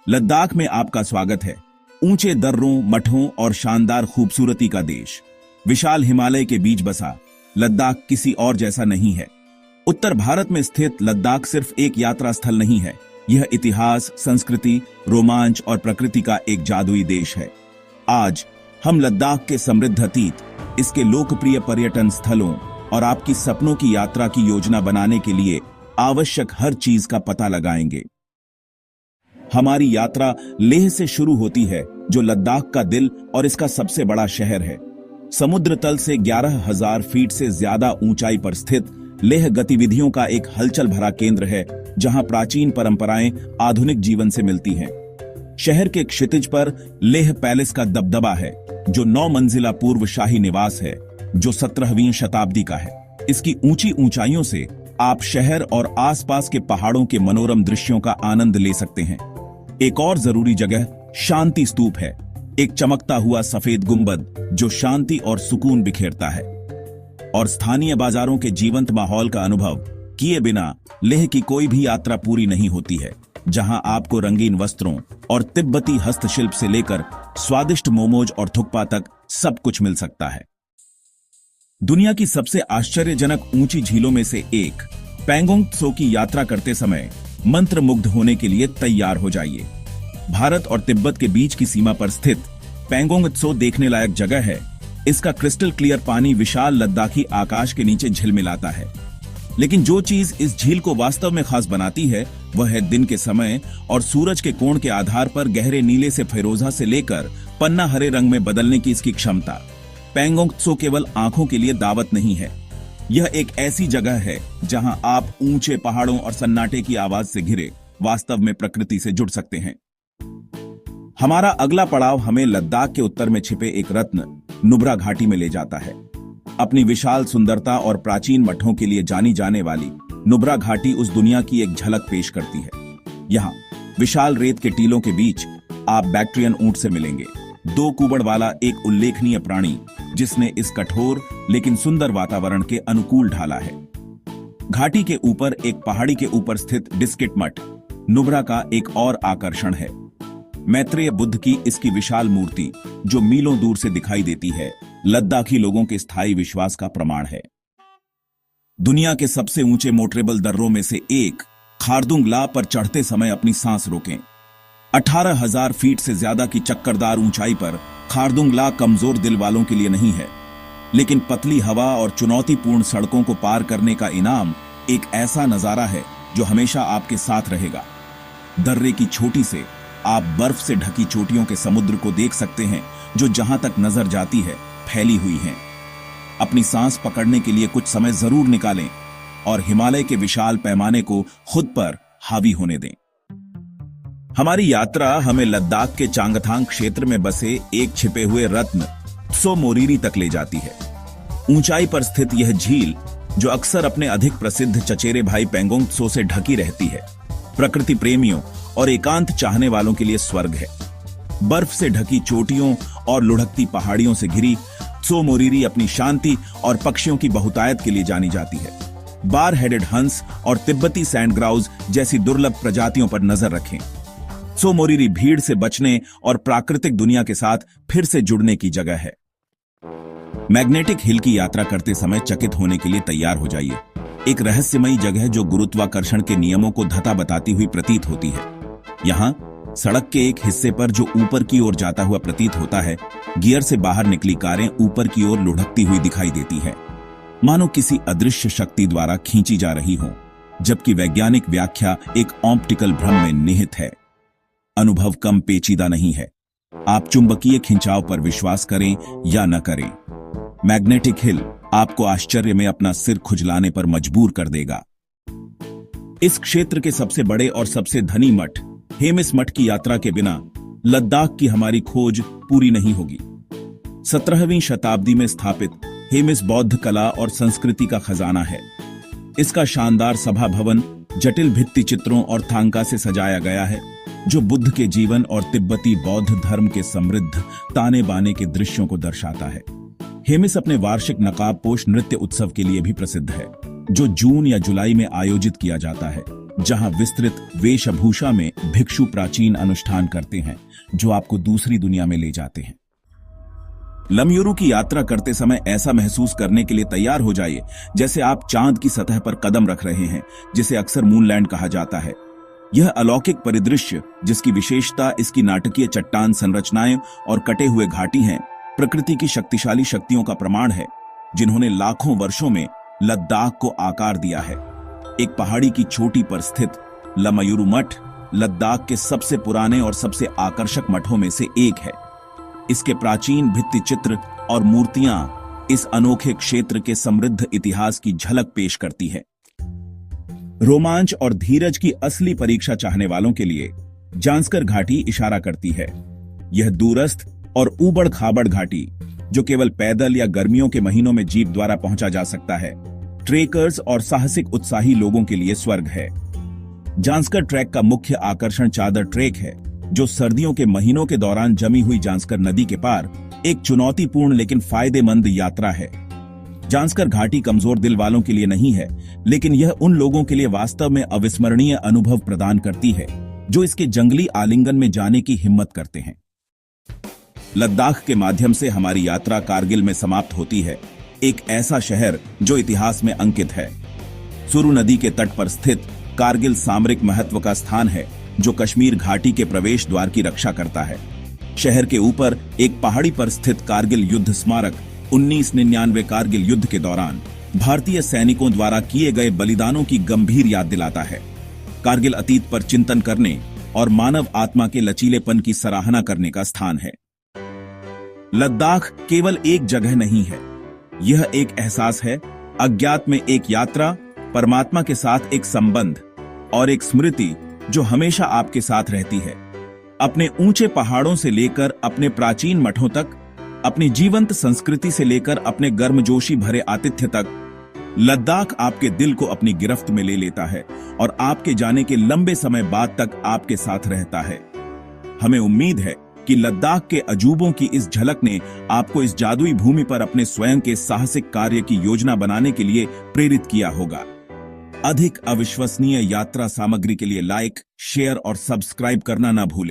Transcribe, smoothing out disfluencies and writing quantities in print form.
लद्दाख में आपका स्वागत है। ऊंचे दर्रों, मठों और शानदार खूबसूरती का देश, विशाल हिमालय के बीच बसा लद्दाख किसी और जैसा नहीं है। उत्तर भारत में स्थित लद्दाख सिर्फ एक यात्रा स्थल नहीं है, यह इतिहास, संस्कृति, रोमांच और प्रकृति का एक जादुई देश है। आज हम लद्दाख के समृद्ध अतीत, इसके लोकप्रिय पर्यटन स्थलों और आपकी सपनों की यात्रा की योजना बनाने के लिए आवश्यक हर चीज का पता लगाएंगे। हमारी यात्रा लेह से शुरू होती है, जो लद्दाख का दिल और इसका सबसे बड़ा शहर है। समुद्र तल से 11,000 फीट से ज्यादा ऊंचाई पर स्थित लेह गतिविधियों का एक हलचल भरा केंद्र है, जहां प्राचीन परंपराएं आधुनिक जीवन से मिलती हैं। शहर के क्षितिज पर लेह पैलेस का दबदबा है, जो 9 मंजिला पूर्व शाही निवास है, जो 17वीं शताब्दी का है। इसकी ऊंची ऊंचाइयों से आप शहर और आसपास के पहाड़ों के मनोरम दृश्यों का आनंद ले सकते हैं। एक और जरूरी जगह शांति स्तूप है, एक चमकता हुआ सफेद गुंबद जो शांति और सुकून बिखेरता है। और स्थानीय बाजारों के जीवंत माहौल का अनुभव किए बिना लेह की कोई भी यात्रा पूरी नहीं होती है, जहां आपको रंगीन वस्त्रों और तिब्बती हस्तशिल्प से लेकर स्वादिष्ट मोमोज और थुक्पा तक सब कुछ मिल सकता है। दुनिया की सबसे आश्चर्यजनक ऊंची झीलों में से एक पैंगोंग त्सो की यात्रा करते समय मंत्रमुग्ध होने के लिए तैयार हो जाइए। भारत और तिब्बत के बीच की सीमा पर स्थित पैंगोंग त्सो देखने लायक जगह है। इसका क्रिस्टल क्लियर पानी विशाल लद्दाखी आकाश के नीचे झिलमिलाता है। लेकिन जो चीज इस झील को वास्तव में खास बनाती है, वह है दिन के समय और सूरज के कोण के आधार पर गहरे नीले से फिरोजा से लेकर पन्ना हरे रंग में बदलने की इसकी क्षमता। पैंगोंग त्सो केवल आंखों के लिए दावत नहीं है, यह एक ऐसी जगह है जहां आप ऊंचे पहाड़ों और सन्नाटे की आवाज से घिरे वास्तव में प्रकृति से जुड़ सकते हैं। हमारा अगला पड़ाव हमें लद्दाख के उत्तर में छिपे एक रत्न नुब्रा घाटी में ले जाता है। अपनी विशाल सुंदरता और प्राचीन मठों के लिए जानी जाने वाली नुब्रा घाटी उस दुनिया की एक झलक पेश करती है। यहाँ विशाल रेत के टीलों के बीच आप बैक्ट्रियन ऊंट से मिलेंगे, 2 कुबड़ वाला एक उल्लेखनीय प्राणी जिसने इस कठोर लेकिन सुंदर वातावरण के अनुकूल ढाला है। घाटी के ऊपर एक पहाड़ी के ऊपर स्थित डिस्किट मठ नुब्रा का एक और आकर्षण है। मैत्रेय बुद्ध की इसकी विशाल मूर्ति, जो मीलों दूर से दिखाई देती है, लद्दाखी लोगों के स्थायी विश्वास का प्रमाण है। दुनिया के सबसे ऊंचे मोटरेबल दर्रों में से एक खारदुंग ला पर चढ़ते समय अपनी सांस रोकें। 18,000 फीट से ज्यादा की चक्करदार ऊंचाई पर खारदुंग ला कमजोर दिल वालों के लिए नहीं है, लेकिन पतली हवा और चुनौतीपूर्ण सड़कों को पार करने का इनाम एक ऐसा नजारा है जो हमेशा आपके साथ रहेगा। दर्रे की छोटी से आप बर्फ से ढकी चोटियों के समुद्र को देख सकते हैं, जो जहां तक नजर जाती है फैली हुई हैं। अपनी सांस पकड़ने के लिए कुछ समय जरूर निकालें और हिमालय के विशाल पैमाने को खुद पर हावी होने दें। हमारी यात्रा हमें लद्दाख के चांगथांग क्षेत्र में बसे एक छिपे हुए रत्न त्सो मोरिरी तक ले जाती है। ऊंचाई पर स्थित यह झील, जो अक्सर अपने अधिक प्रसिद्ध चचेरे भाई पैंगोंग त्सो से ढकी रहती है, प्रकृति प्रेमियों और एकांत चाहने वालों के लिए स्वर्ग है। बर्फ से ढकी चोटियों और लुढ़कती पहाड़ियों से घिरी त्सो मोरिरी अपनी शांति और पक्षियों की बहुतायत के लिए जानी जाती है। बार हेडेड हंस और तिब्बती सैंड ग्राउज जैसी दुर्लभ प्रजातियों पर नजर रखें। त्सो मोरिरी भीड़ से बचने और प्राकृतिक दुनिया के साथ फिर से जुड़ने की जगह है। मैग्नेटिक हिल की यात्रा करते समय चकित होने के लिए तैयार हो जाइए। एक रहस्यमयी जगह जो गुरुत्वाकर्षण के नियमों को धता बताती हुई प्रतीत होती है। यहाँ सड़क के एक हिस्से पर जो ऊपर की ओर जाता हुआ प्रतीत होता है, गियर से बाहर निकली कारें ऊपर की ओर लुढ़कती हुई दिखाई देती हैं, मानो किसी अदृश्य शक्ति द्वारा खींची जा रही हो, जबकि वैज्ञानिक व्याख्या एक ऑप्टिकल भ्रम में निहित है। अनुभव कम पेचीदा नहीं है। आप चुंबकीय खिंचाव पर विश्वास करें या न करें, मैग्नेटिक हिल आपको आश्चर्य में अपना सिर खुजलाने पर मजबूर कर देगा। इस क्षेत्र के सबसे बड़े और सबसे धनी मठ हेमिस मठ की यात्रा के बिना लद्दाख की हमारी खोज पूरी नहीं होगी। 17वीं शताब्दी में स्थापित हेमिस बौद्ध कला और संस्कृति का खजाना है। इसका शानदार सभा भवन जटिल भित्ति चित्रों और थांका से सजाया गया है, जो बुद्ध के जीवन और तिब्बती बौद्ध धर्म के समृद्ध ताने बाने के दृश्यों को दर्शाता है। हेमिस अपने वार्षिक नकाबपोश नृत्य उत्सव के लिए भी प्रसिद्ध है, जो जून या जुलाई में आयोजित किया जाता है। जहां विस्तृत वेशभूषा में भिक्षु प्राचीन अनुष्ठान करते हैं जो आपको दूसरी दुनिया में ले जाते हैं। लमयूरू की यात्रा करते समय ऐसा महसूस करने के लिए तैयार हो जाइए जैसे आप चांद की सतह पर कदम रख रहे हैं, जिसे अक्सर मूनलैंड कहा जाता है। यह अलौकिक परिदृश्य, जिसकी विशेषता इसकी नाटकीय चट्टान संरचनाएं और कटे हुए घाटी हैं, प्रकृति की शक्तिशाली शक्तियों का प्रमाण है जिन्होंने लाखों वर्षों में लद्दाख को आकार दिया है। एक पहाड़ी की चोटी पर स्थित लमयूरू मठ लद्दाख के सबसे पुराने और सबसे आकर्षक मठों में से एक है। इसके प्राचीन भित्ति चित्र और मूर्तियां इस अनोखे क्षेत्र के समृद्ध इतिहास की झलक पेश करती है। रोमांच और धीरज की असली परीक्षा चाहने वालों के लिए जांस्कर घाटी इशारा करती है। यह दूरस्थ और ऊबड़ खाबड़ घाटी, जो केवल पैदल या गर्मियों के महीनों में जीप द्वारा पहुंचा जा सकता है, ट्रेकर्स और साहसिक उत्साही लोगों के लिए स्वर्ग है। जांस्कर ट्रैक का मुख्य आकर्षण चादर ट्रेक है, जो सर्दियों के महीनों के दौरान जमी हुई जांस्कर नदी के पार एक चुनौतीपूर्ण लेकिन फायदेमंद यात्रा है। जांस्कर घाटी कमजोर दिल वालों के लिए नहीं है, लेकिन यह उन लोगों के लिए वास्तव में अविस्मरणीय अनुभव प्रदान करती है जो इसके जंगली आलिंगन में जाने की हिम्मत करते हैं। लद्दाख के माध्यम से हमारी यात्रा कारगिल में समाप्त होती है, एक ऐसा शहर जो इतिहास में अंकित है। सुरु नदी के तट पर स्थित कारगिल सामरिक महत्व का स्थान है जो कश्मीर घाटी के प्रवेश द्वार की रक्षा करता है। शहर के ऊपर एक पहाड़ी पर स्थित कारगिल युद्ध स्मारक 1999 कारगिल युद्ध के दौरान भारतीय सैनिकों द्वारा किए गए बलिदानों की गंभीर याद दिलाता है। कारगिल अतीत पर चिंतन करने और मानव आत्मा के लचीलेपन की सराहना करने का स्थान है। लद्दाख केवल एक जगह नहीं है, यह एक एहसास है, अज्ञात में एक यात्रा, परमात्मा के साथ एक संबंध और एक स्मृति जो हमेशा आपके साथ रहती है। अपने ऊंचे पहाड़ों से लेकर अपने प्राचीन मठों तक, अपनी जीवंत संस्कृति से लेकर अपने गर्मजोशी भरे आतिथ्य तक, लद्दाख आपके दिल को अपनी गिरफ्त में ले लेता है और आपके जाने के लंबे समय बाद तक आपके साथ रहता है। हमें उम्मीद है कि लद्दाख के अजूबों की इस झलक ने आपको इस जादुई भूमि पर अपने स्वयं के साहसिक कार्य की योजना बनाने के लिए प्रेरित किया होगा। अधिक अविश्वसनीय यात्रा सामग्री के लिए लाइक, शेयर और सब्सक्राइब करना ना भूलें।